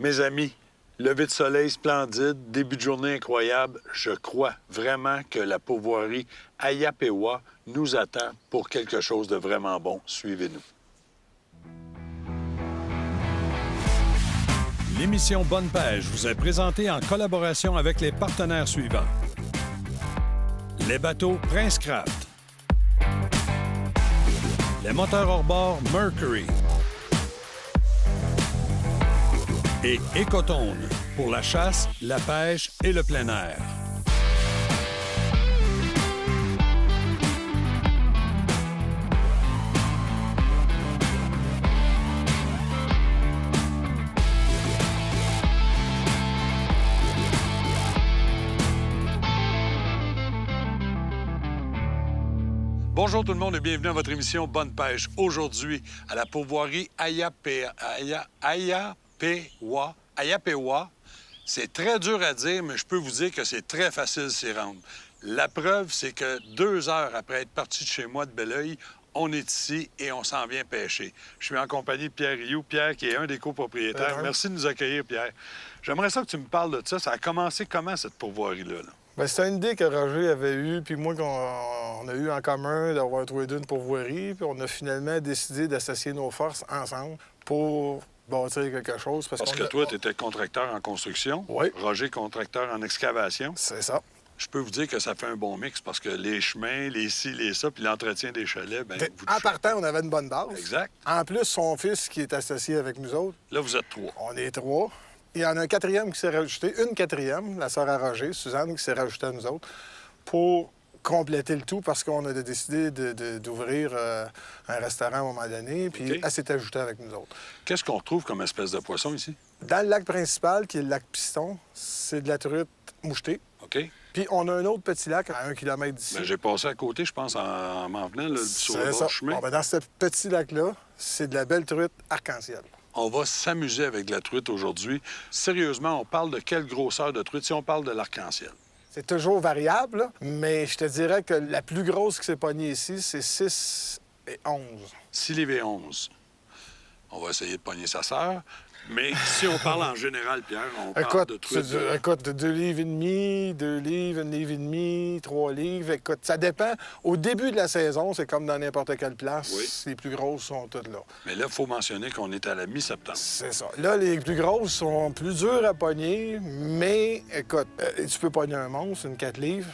Mes amis, lever de soleil splendide, début de journée incroyable. Je crois vraiment que la pourvoirie Ayapewa nous attend pour quelque chose de vraiment bon. Suivez-nous. L'émission Bonne Pêche vous est présentée en collaboration avec les partenaires suivants. Les bateaux Prince Craft. Les moteurs hors-bord Mercury. Et Ecotone pour la chasse, la pêche et le plein air. Bonjour tout le monde et bienvenue à votre émission Bonne Pêche. Aujourd'hui, à la pourvoirie Ayapewa. C'est très dur à dire, mais je peux vous dire que c'est très facile s'y rendre. La preuve, c'est que 2 heures après être parti de chez moi de Belleuil, on est ici et on s'en vient pêcher. Je suis en compagnie de Pierre Rioux. Pierre, qui est un des copropriétaires. Merci de nous accueillir, Pierre. J'aimerais ça que tu me parles de ça. Ça a commencé comment, cette pourvoirie-là? Bien, c'est une idée que Roger avait eue, puis moi, qu'on a eu en commun d'avoir trouvé d'une pourvoirie, puis on a finalement décidé d'associer nos forces ensemble pour bâtir quelque chose. Parce que toi, tu étais contracteur en construction. Oui. Roger, contracteur en excavation. C'est ça. Je peux vous dire que ça fait un bon mix parce que les chemins, les ci, les ça, puis l'entretien des chalets, bien, vous En partant, on avait une bonne base. Exact. En plus, son fils qui est associé avec nous autres. Là, vous êtes 3. On est 3. Il y en a un 4e qui s'est rajouté, une 4e, la sœur à Roger, Suzanne, qui s'est rajoutée à nous autres, pour compléter le tout parce qu'on a décidé d'ouvrir un restaurant à un moment donné, puis OK. elle s'est ajoutée avec nous autres. Qu'est-ce qu'on trouve comme espèce de poisson ici? Dans le lac principal, qui est le lac Piston, c'est de la truite mouchetée. OK? Puis on a un autre petit lac à 1 km d'ici. Bien, j'ai passé à côté, je pense, en m'en venant, là, sur le C'est bord ça. du chemin. Bon, ben, dans ce petit lac-là, c'est de la belle truite arc-en-ciel. On va s'amuser avec de la truite aujourd'hui. Sérieusement, on parle de quelle grosseur de truite si on parle de l'arc-en-ciel? C'est toujours variable, là, mais je te dirais que la plus grosse qui s'est pognée ici, c'est 6 et 11. 6 livres et 11. On va essayer de pogner sa sœur. Mais si on parle en général, Pierre, on parle de truite. Écoute, 2 livres et demi, 2 livres, 1 livre et demi, 3 livres. Écoute, ça dépend. Au début de la saison, c'est comme dans n'importe quelle place. Oui. Les plus grosses sont toutes là. Mais là, il faut mentionner qu'on est à la mi-septembre. C'est ça. Là, les plus grosses sont plus dures à pogner, mais écoute, tu peux pogner un monstre, une 4 livres,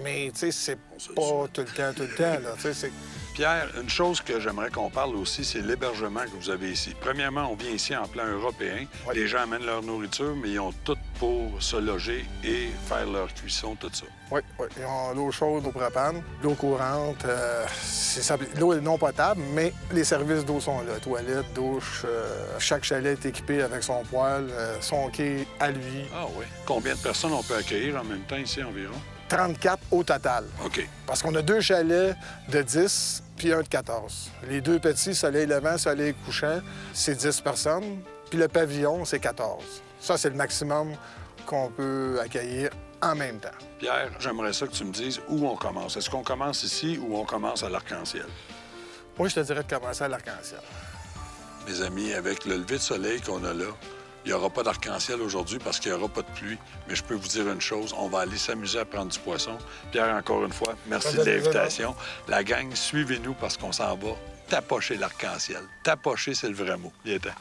mais tu sais, c'est pas tout le temps, là. Tu sais, c'est... Pierre, une chose que j'aimerais qu'on parle aussi, c'est l'hébergement que vous avez ici. Premièrement, on vient ici en plan européen. Oui. Les gens amènent leur nourriture, mais ils ont tout pour se loger et faire leur cuisson, tout ça. Oui, oui. Ils ont l'eau chaude, l'eau propane, l'eau courante. L'eau est non potable, mais les services d'eau sont là. Toilette, douche. Chaque chalet est équipé avec son poêle, son quai à lui. Ah oui. Combien de personnes on peut accueillir en même temps ici environ? 34 au total. OK. Parce qu'on a 2 chalets de 10 puis un de 14. Les 2 petits, soleil levant, soleil couchant, c'est 10 personnes. Puis le pavillon, c'est 14. Ça, c'est le maximum qu'on peut accueillir en même temps. Pierre, j'aimerais ça que tu me dises où on commence. Est-ce qu'on commence ici ou on commence à l'Arc-en-Ciel? Moi, je te dirais de commencer à l'arc-en-ciel. Mes amis, avec le lever de soleil qu'on a là, il n'y aura pas d'arc-en-ciel aujourd'hui parce qu'il n'y aura pas de pluie. Mais je peux vous dire une chose, on va aller s'amuser à prendre du poisson. Pierre, encore une fois, merci de l'invitation. La gang, suivez-nous parce qu'on s'en va tapocher l'arc-en-ciel. Tapocher, c'est le vrai mot. Viens ten.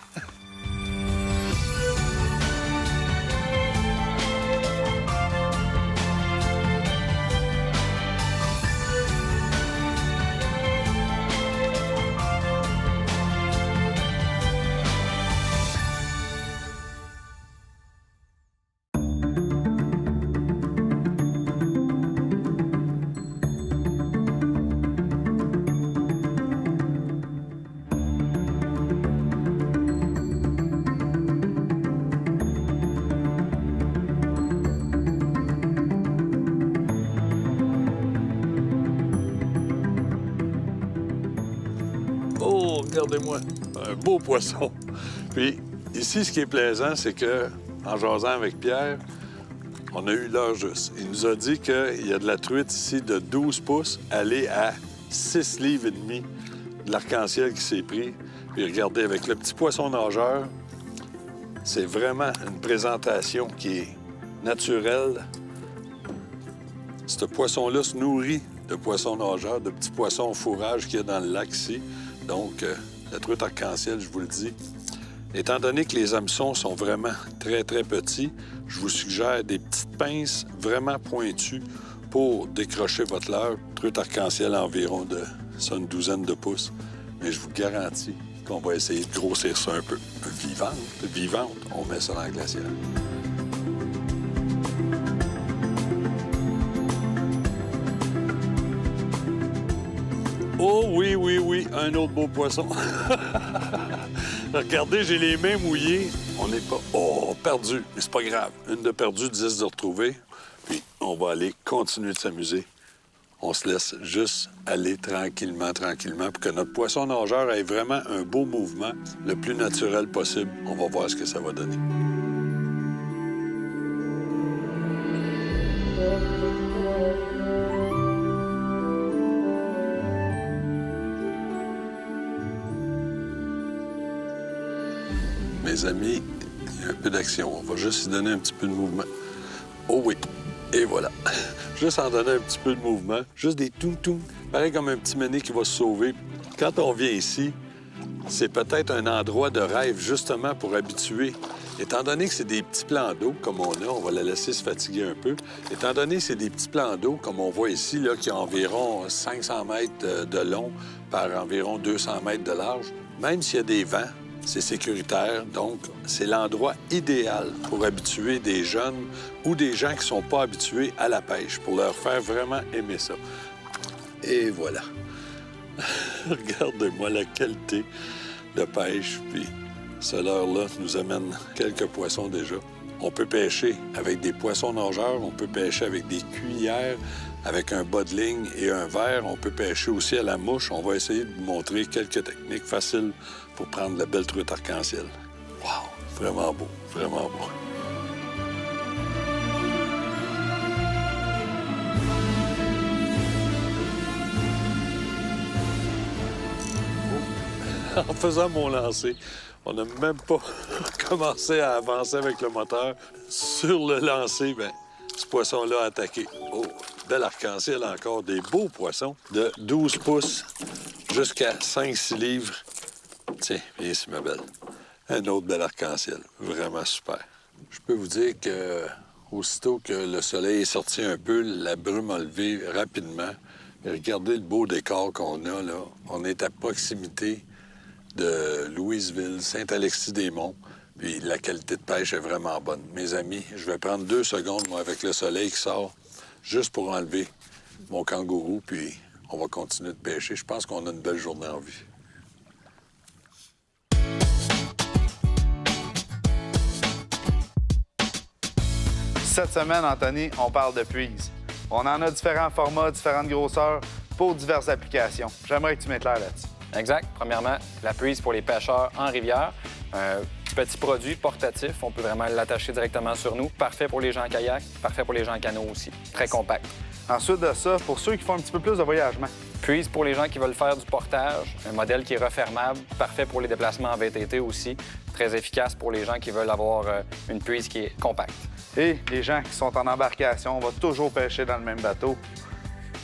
Oh, regardez-moi, un beau poisson. Puis ici, ce qui est plaisant, c'est que en jasant avec Pierre, on a eu l'heure juste. Il nous a dit qu'il y a de la truite ici de 12 pouces, allée à 6 livres et demi de l'arc-en-ciel qui s'est pris. Puis regardez, avec le petit poisson nageur, C'est vraiment une présentation qui est naturelle. Ce poisson-là se nourrit de poissons nageurs, de petits poissons au fourrage qu'il y a dans le lac ici. Donc, la truite arc-en-ciel, je vous le dis. Étant donné que les hameçons sont vraiment très, très petits, je vous suggère des petites pinces vraiment pointues pour décrocher votre leurre. Truite arc-en-ciel environ de ça, une douzaine de pouces. Mais je vous garantis qu'on va essayer de grossir ça un peu. Vivante, on met ça dans la glacière. Oh oui, oui, oui, un autre beau poisson. Regardez, j'ai les mains mouillées. On n'est pas... Oh, perdu. Mais c'est pas grave. Une de perdue, 10 de retrouver. Puis on va aller continuer de s'amuser. On se laisse juste aller tranquillement, pour que notre poisson nageur ait vraiment un beau mouvement, le plus naturel possible. On va voir ce que ça va donner. Mes amis, il y a un peu d'action. On va juste y donner un petit peu de mouvement. Oh oui, et voilà. Juste en donner un petit peu de mouvement. Juste des toum-toum. Pareil comme un petit mené qui va se sauver. Quand on vient ici, c'est peut-être un endroit de rêve justement pour habituer. Étant donné que c'est des petits plans d'eau comme on va la laisser se fatiguer un peu. Étant donné que c'est des petits plans d'eau comme on voit ici, là, qui ont environ 500 mètres de long par environ 200 mètres de large, même s'il y a des vents, c'est sécuritaire, donc c'est l'endroit idéal pour habituer des jeunes ou des gens qui ne sont pas habitués à la pêche, pour leur faire vraiment aimer ça. Et voilà. Regardez-moi la qualité de pêche, puis ce leurre-là nous amène quelques poissons déjà. On peut pêcher avec des poissons nageurs, on peut pêcher avec des cuillères, avec un bas de ligne et un verre. On peut pêcher aussi à la mouche. On va essayer de vous montrer quelques techniques faciles pour prendre la belle truite arc-en-ciel. Wow! Vraiment beau, vraiment beau. En faisant mon lancer, on n'a même pas commencé à avancer avec le moteur. Sur le lancer, bien, ce poisson-là a attaqué. Oh, bel arc-en-ciel encore, des beaux poissons de 12 pouces jusqu'à 5-6 livres. Tiens, viens ici, ma belle. Un autre bel arc-en-ciel. Vraiment super. Je peux vous dire que aussitôt que le soleil est sorti un peu, la brume a levé rapidement. Et regardez le beau décor qu'on a, là. On est à proximité de Louisville, Saint-Alexis-des-Monts. Puis la qualité de pêche est vraiment bonne. Mes amis, je vais prendre 2 secondes, moi, avec le soleil qui sort, juste pour enlever mon kangourou, puis on va continuer de pêcher. Je pense qu'on a une belle journée en vue. Cette semaine, Anthony, on parle de puise. On en a différents formats, différentes grosseurs pour diverses applications. J'aimerais que tu m'éclaires là-dessus. Exact. Premièrement, la puise pour les pêcheurs en rivière. Un petit produit portatif. On peut vraiment l'attacher directement sur nous. Parfait pour les gens en kayak, parfait pour les gens en canot aussi. Très compact. Ensuite de ça, pour ceux qui font un petit peu plus de voyagement. Puise pour les gens qui veulent faire du portage. Un modèle qui est refermable. Parfait pour les déplacements en VTT aussi. Très efficace pour les gens qui veulent avoir une puise qui est compacte. Et les gens qui sont en embarcation, on va toujours pêcher dans le même bateau.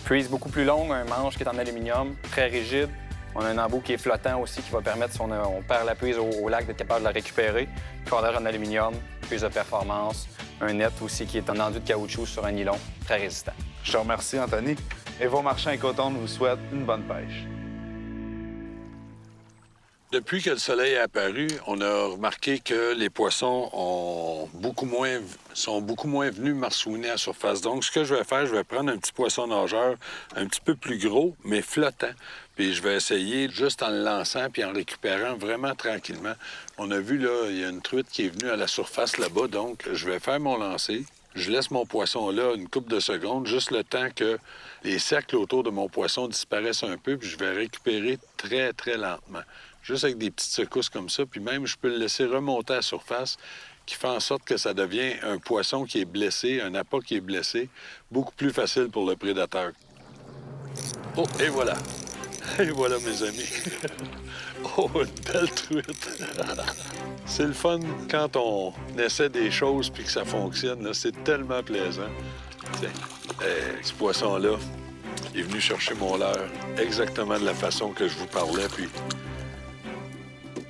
Puise beaucoup plus longue, un manche qui est en aluminium, très rigide. On a un embout qui est flottant aussi, qui va permettre, si on perd la puise au lac, d'être capable de la récupérer. Cordage en aluminium, puise de performance. Un net aussi qui est un enduit de caoutchouc sur un nylon, très résistant. Je te remercie, Anthony. Et vos marchands et cotons vous souhaitent une bonne pêche. Depuis que le soleil est apparu, on a remarqué que les poissons sont beaucoup moins venus marsouiner à la surface. Donc, ce que je vais faire, je vais prendre un petit poisson nageur un petit peu plus gros, mais flottant. Puis je vais essayer, juste en le lançant puis en récupérant vraiment tranquillement. On a vu, là, il y a une truite qui est venue à la surface là-bas, donc je vais faire mon lancer. Je laisse mon poisson là une couple de secondes, juste le temps que les cercles autour de mon poisson disparaissent un peu, puis je vais récupérer très, très lentement. Juste avec des petites secousses comme ça, puis même je peux le laisser remonter à la surface, qui fait en sorte que ça devient un poisson qui est blessé, un appât qui est blessé, beaucoup plus facile pour le prédateur. Oh, et voilà! Et voilà, mes amis. Oh, une belle truite. C'est le fun quand on essaie des choses puis que ça fonctionne. Là. C'est tellement plaisant. Tiens, ce poisson-là est venu chercher mon leurre exactement de la façon que je vous parlais. Puis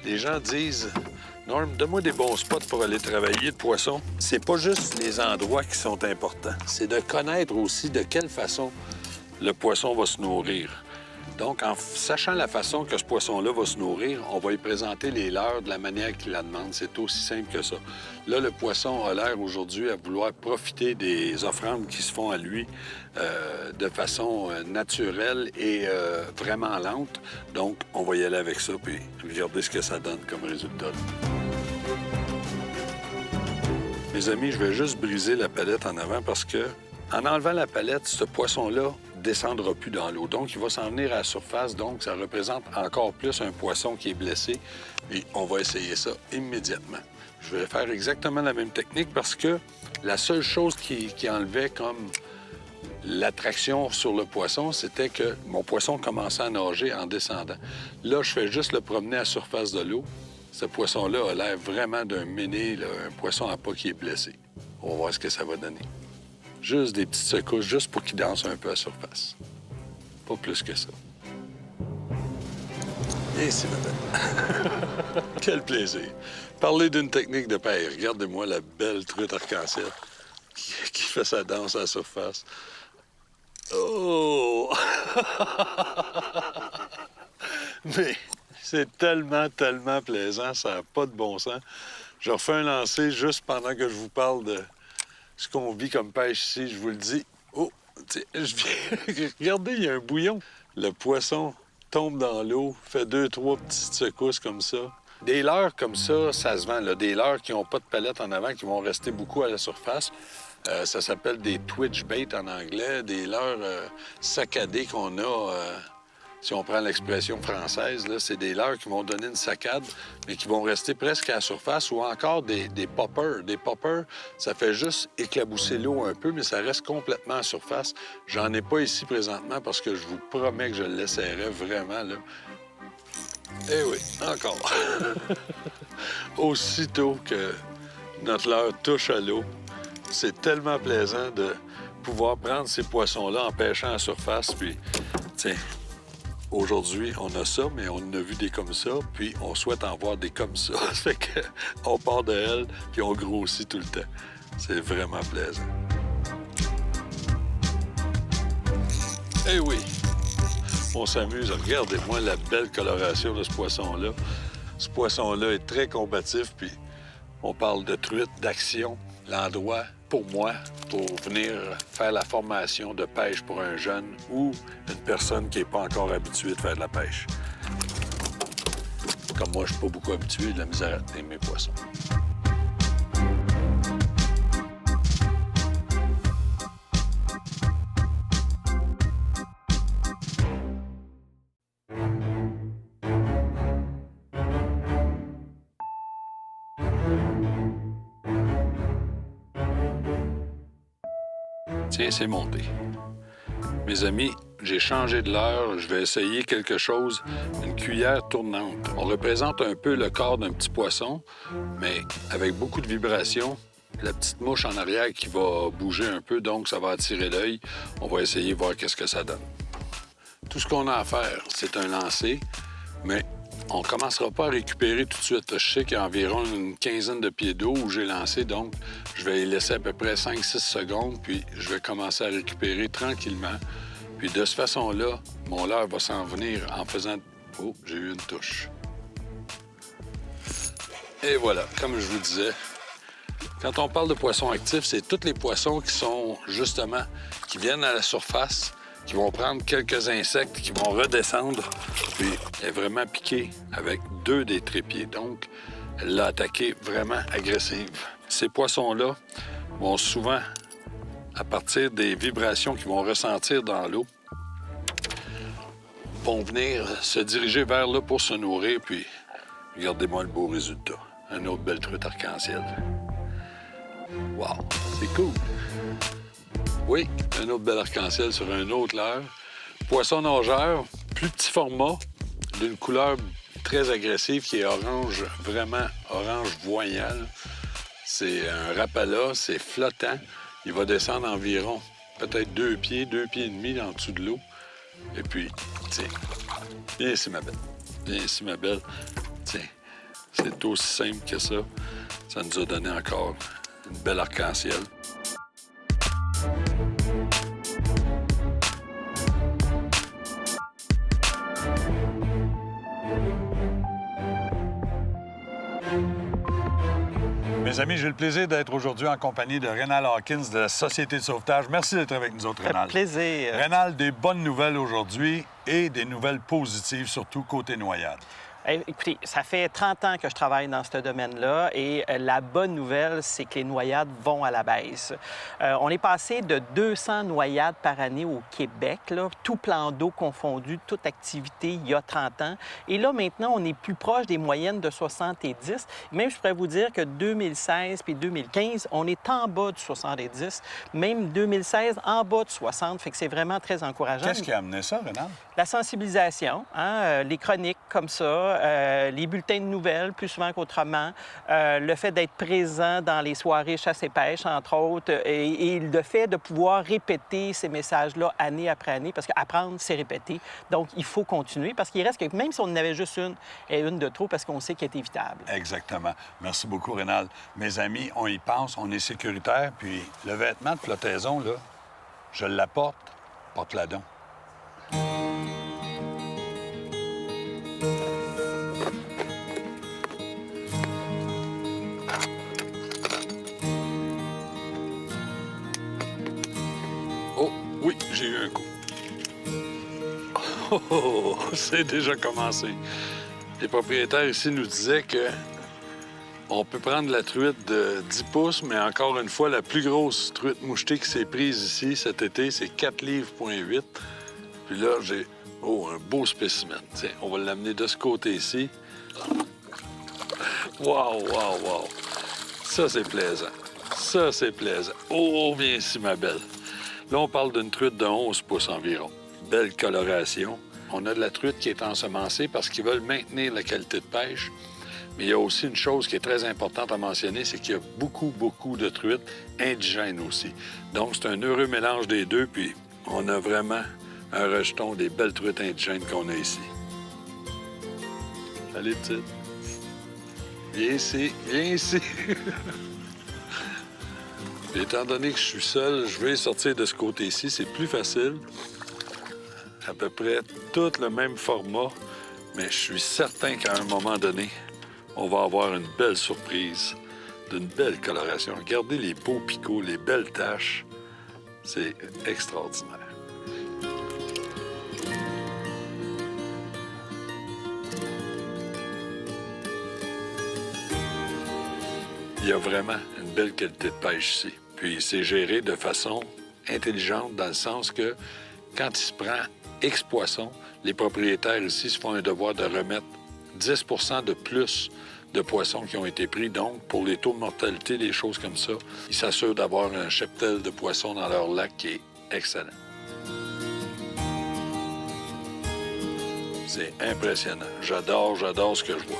les gens disent, Norm, donne-moi des bons spots pour aller travailler de poisson. C'est pas juste les endroits qui sont importants. C'est de connaître aussi de quelle façon le poisson va se nourrir. Donc, en sachant la façon que ce poisson-là va se nourrir, on va lui présenter les leurres de la manière qu'il la demande. C'est aussi simple que ça. Là, le poisson a l'air aujourd'hui à vouloir profiter des offrandes qui se font à lui de façon naturelle et vraiment lente. Donc, on va y aller avec ça, puis regarder ce que ça donne comme résultat. Mes amis, je vais juste briser la palette en avant parce que, en enlevant la palette, ce poisson-là descendra plus dans l'eau. Donc, il va s'en venir à la surface. Donc, ça représente encore plus un poisson qui est blessé. Et on va essayer ça immédiatement. Je vais faire exactement la même technique parce que la seule chose qui enlevait comme l'attraction sur le poisson, c'était que mon poisson commençait à nager en descendant. Là, je fais juste le promener à la surface de l'eau. Ce poisson-là a l'air vraiment d'un méné, là, un poisson à pas qui est blessé. On va voir ce que ça va donner. Juste des petites secousses, juste pour qu'il danse un peu à la surface. Pas plus que ça. Et c'est madame. Quel plaisir. Parler d'une technique de pêche. Regardez-moi la belle truite arc-en-ciel qui fait sa danse à la surface. Oh! Mais c'est tellement, tellement plaisant. Ça n'a pas de bon sens. Je refais un lancer juste pendant que je vous parle de ce qu'on vit comme pêche ici, je vous le dis. Oh, regardez, il y a un bouillon. Le poisson tombe dans l'eau, fait 2-3 petites secousses comme ça. Des leurres comme ça, ça se vend. Là. Des leurres qui n'ont pas de palette en avant, qui vont rester beaucoup à la surface. Ça s'appelle des twitch bait en anglais. Des leurres saccadés qu'on a... Si on prend l'expression française, là, c'est des leurres qui vont donner une saccade, mais qui vont rester presque à la surface, ou encore des poppers. Des poppers, ça fait juste éclabousser l'eau un peu, mais ça reste complètement à la surface. J'en ai pas ici présentement parce que je vous promets que je l'essaierai vraiment, là. Eh oui, encore. Aussitôt que notre leurre touche à l'eau, c'est tellement plaisant de pouvoir prendre ces poissons-là en pêchant à la surface, puis, tiens... Aujourd'hui, on a ça, mais on en a vu des comme ça, puis on souhaite en voir des comme ça. Ça fait qu'on part de elle, puis on grossit tout le temps. C'est vraiment plaisant. Eh oui! On s'amuse. Regardez-moi la belle coloration de ce poisson-là. Ce poisson-là est très combatif, puis on parle de truite, d'action. L'endroit, pour moi, pour venir faire la formation de pêche pour un jeune ou une personne qui n'est pas encore habituée de faire de la pêche. Comme moi, je ne suis pas beaucoup habitué, de la misère à tenir mes poissons. Tiens, c'est monté. Mes amis, j'ai changé de l'heure. Je vais essayer quelque chose, une cuillère tournante. On représente un peu le corps d'un petit poisson, mais avec beaucoup de vibrations. La petite mouche en arrière qui va bouger un peu, donc ça va attirer l'œil. On va essayer de voir qu'est-ce que ça donne. Tout ce qu'on a à faire, c'est un lancer, mais on ne commencera pas à récupérer tout de suite. Je sais qu'il y a environ une quinzaine de pieds d'eau où j'ai lancé, donc je vais y laisser à peu près 5-6 secondes, puis je vais commencer à récupérer tranquillement. Puis de cette façon-là, mon leurre va s'en venir en faisant... Oh, j'ai eu une touche. Et voilà, comme je vous disais, quand on parle de poissons actifs, c'est tous les poissons qui sont, justement, qui viennent à la surface, qui vont prendre quelques insectes, qui vont redescendre, puis elle est vraiment piquée avec 2 des trépieds. Donc, elle l'a attaquée vraiment agressive. Ces poissons-là vont souvent, à partir des vibrations qu'ils vont ressentir dans l'eau, vont venir se diriger vers là pour se nourrir, puis regardez-moi le beau résultat. Une autre belle truite arc-en-ciel. Wow, c'est cool! Oui, un autre bel arc-en-ciel sur un autre leurre. Poisson nageur, plus petit format, d'une couleur très agressive qui est orange, vraiment orange voyant. Là. C'est un Rapala, c'est flottant. Il va descendre environ peut-être 2 pieds et demi en dessous de l'eau. Et puis, tiens, viens ici, ma belle. Viens ici, ma belle. Tiens, c'est aussi simple que ça. Ça nous a donné encore une belle arc-en-ciel. Mes amis, j'ai le plaisir d'être aujourd'hui en compagnie de Rénal Hawkins de la Société de sauvetage. Merci d'être avec nous autres, Rénal. Plaisir. Rénal, des bonnes nouvelles aujourd'hui et des nouvelles positives, surtout côté noyade. Écoutez, ça fait 30 ans que je travaille dans ce domaine-là et la bonne nouvelle, c'est que les noyades vont à la baisse. On est passé de 200 noyades par année au Québec, là, tout plan d'eau confondu, toute activité, il y a 30 ans. Et là, maintenant, on est plus proche des moyennes de 70. Même, je pourrais vous dire que 2016 puis 2015, on est en bas du 70. Même 2016, en bas de 60. Fait que c'est vraiment très encourageant. Qu'est-ce qui a amené ça, Rénal? La sensibilisation, hein, les chroniques comme ça, les bulletins de nouvelles plus souvent qu'autrement, le fait d'être présent dans les soirées chasse et pêche, entre autres, et le fait de pouvoir répéter ces messages-là année après année, parce qu'apprendre, c'est répéter. Donc, il faut continuer, parce qu'il reste que même si on en avait juste une, et une de trop, parce qu'on sait qu'elle est évitable. Exactement. Merci beaucoup, Rénal. Mes amis, on y pense, on est sécuritaire, puis le vêtement de flottaison, là, je l'apporte, porte-la donc. Oh, oui, j'ai eu un coup. Oh, c'est déjà commencé. Les propriétaires ici nous disaient que on peut prendre la truite de 10 pouces, mais encore une fois, la plus grosse truite mouchetée qui s'est prise ici cet été, c'est 4,8 livres. Puis là, j'ai un beau spécimen. Tiens, on va l'amener de ce côté-ci. Wow, wow, wow. Ça, c'est plaisant. Ça, c'est plaisant. Oh, viens ici, ma belle. Là, on parle d'une truite de 11 pouces environ. Belle coloration. On a de la truite qui est ensemencée parce qu'ils veulent maintenir la qualité de pêche. Mais il y a aussi une chose qui est très importante à mentionner, c'est qu'il y a beaucoup, beaucoup de truites indigènes aussi. Donc, c'est un heureux mélange des deux, puis on a vraiment un rejeton des belles truites indigènes qu'on a ici. Allez, petite. Viens ici, viens ici. Puis, étant donné que je suis seul, je vais sortir de ce côté-ci. C'est plus facile. À peu près tout le même format, mais je suis certain qu'à un moment donné, on va avoir une belle surprise, d'une belle coloration. Regardez les beaux picots, les belles taches. C'est extraordinaire. Il y a vraiment une belle qualité de pêche ici. Puis c'est géré de façon intelligente dans le sens que quand il se prend X poissons, les propriétaires ici se font un devoir de remettre 10 de plus de poissons qui ont été pris. Donc, pour les taux de mortalité, des choses comme ça, ils s'assurent d'avoir un cheptel de poissons dans leur lac qui est excellent. C'est impressionnant. J'adore ce que je vois.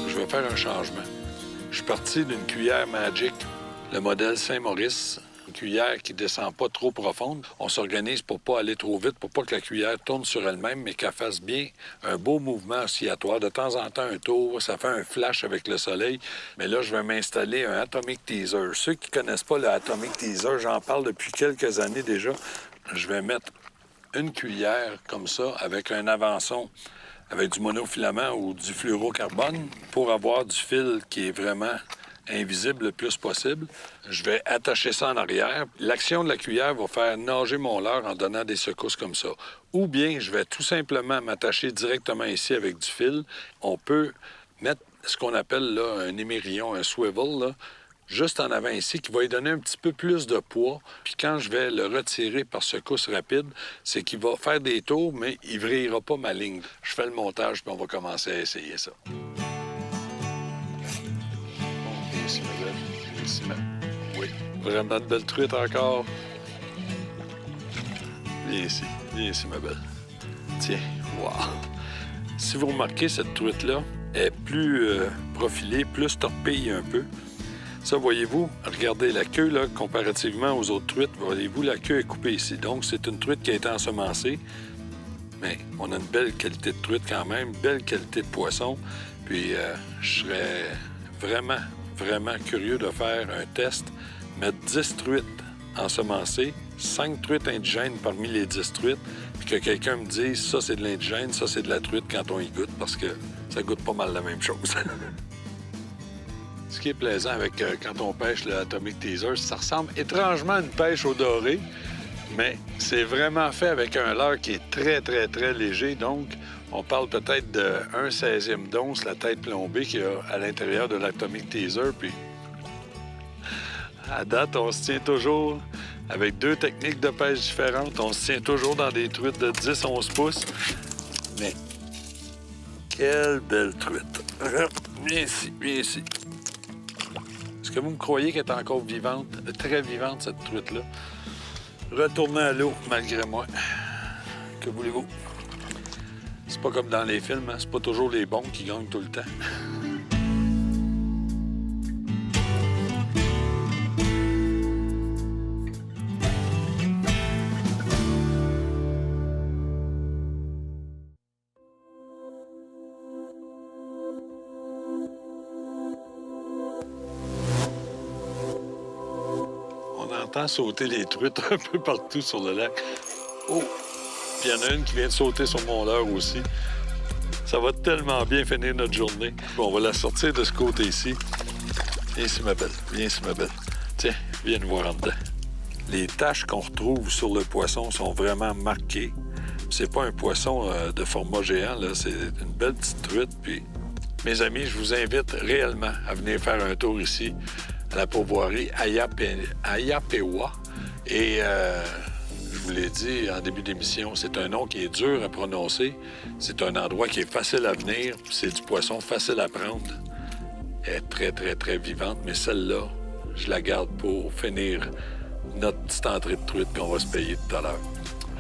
Je vais faire un changement. Je suis parti d'une cuillère Magic, le modèle Saint-Maurice, une cuillère qui ne descend pas trop profonde. On s'organise pour pas aller trop vite, pour pas que la cuillère tourne sur elle-même, mais qu'elle fasse bien un beau mouvement oscillatoire. De temps en temps, un tour, ça fait un flash avec le soleil. Mais là, je vais m'installer un Atomic Teaser. Ceux qui ne connaissent pas le Atomic Teaser, j'en parle depuis quelques années déjà. Je vais mettre une cuillère comme ça avec un avançon avec du monofilament ou du fluorocarbone pour avoir du fil qui est vraiment invisible le plus possible. Je vais attacher ça en arrière. L'action de la cuillère va faire nager mon leurre en donnant des secousses comme ça. Ou bien, je vais tout simplement m'attacher directement ici avec du fil. On peut mettre ce qu'on appelle là, un émerillon, un swivel, là, juste en avant ici, qui va lui donner un petit peu plus de poids. Puis quand je vais le retirer par secousse rapide, c'est qu'il va faire des tours, mais il ne vrillera pas ma ligne. Je fais le montage, puis on va commencer à essayer ça. Ici, ma belle. Ici, ma... Oui, vraiment de belles truites encore. Viens ici, ma belle. Tiens, wow! Si vous remarquez, cette truite-là est plus profilée, plus torpille un peu. Ça, voyez-vous, regardez la queue, là, comparativement aux autres truites, voyez-vous, la queue est coupée ici. Donc, c'est une truite qui a été ensemencée. Mais on a une belle qualité de truite quand même, belle qualité de poisson. Puis, je serais vraiment, vraiment curieux de faire un test, mettre 10 truites ensemencées, 5 truites indigènes parmi les 10 truites, puis que quelqu'un me dise ça c'est de l'indigène, ça c'est de la truite quand on y goûte, parce que ça goûte pas mal la même chose. Ce qui est plaisant avec quand on pêche le Atomic Teaser, ça ressemble étrangement à une pêche au doré, mais c'est vraiment fait avec un leurre qui est très, très, très léger. Donc, on parle peut-être de 1/16e d'once, la tête plombée qu'il y a à l'intérieur de l'Atomic Teaser, puis à date, on se tient toujours avec 2 techniques de pêche différentes. On se tient toujours dans des truites de 10-11 pouces. Mais quelle belle truite! Viens ici, viens ici. Est-ce que vous me croyez qu'elle est encore vivante, très vivante, cette truite-là? Retournez à l'eau, malgré moi. Que voulez-vous? C'est pas comme dans les films, hein? C'est pas toujours les bons qui gagnent tout le temps. Sauter les truites un peu partout sur le lac. Oh! Puis il y en a une qui vient de sauter sur mon leurre aussi. Ça va tellement bien finir notre journée. Bon, on va la sortir de ce côté-ci. Viens ici, ma belle. Viens ici, ma belle. Tiens, viens nous voir en dedans. Les taches qu'on retrouve sur le poisson sont vraiment marquées. C'est pas un poisson de format géant, là. C'est une belle petite truite. Puis, mes amis, je vous invite réellement à venir faire un tour ici à la pourvoirie Ayapewa. Et je vous l'ai dit en début d'émission, c'est un nom qui est dur à prononcer. C'est un endroit qui est facile à venir. C'est du poisson facile à prendre. Elle est très, très, très vivante. Mais celle-là, je la garde pour finir notre petite entrée de truite qu'on va se payer tout à l'heure.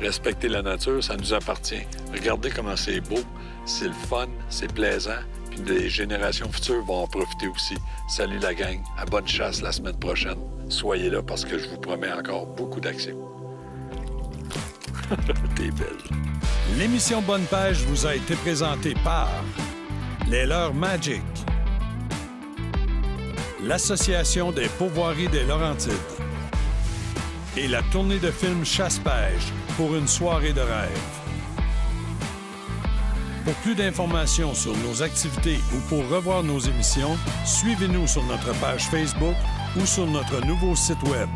Respecter la nature, ça nous appartient. Regardez comment c'est beau, c'est le fun, c'est plaisant. Puis les générations futures vont en profiter aussi. Salut la gang, à bonne chasse la semaine prochaine. Soyez là parce que je vous promets encore beaucoup d'action. T'es belle. L'émission Bonne Pêche vous a été présentée par les leurres Magic, l'Association des pourvoiries des Laurentides et la tournée de films Chasse-Pêche pour une soirée de rêve. Pour plus d'informations sur nos activités ou pour revoir nos émissions, suivez-nous sur notre page Facebook ou sur notre nouveau site Web.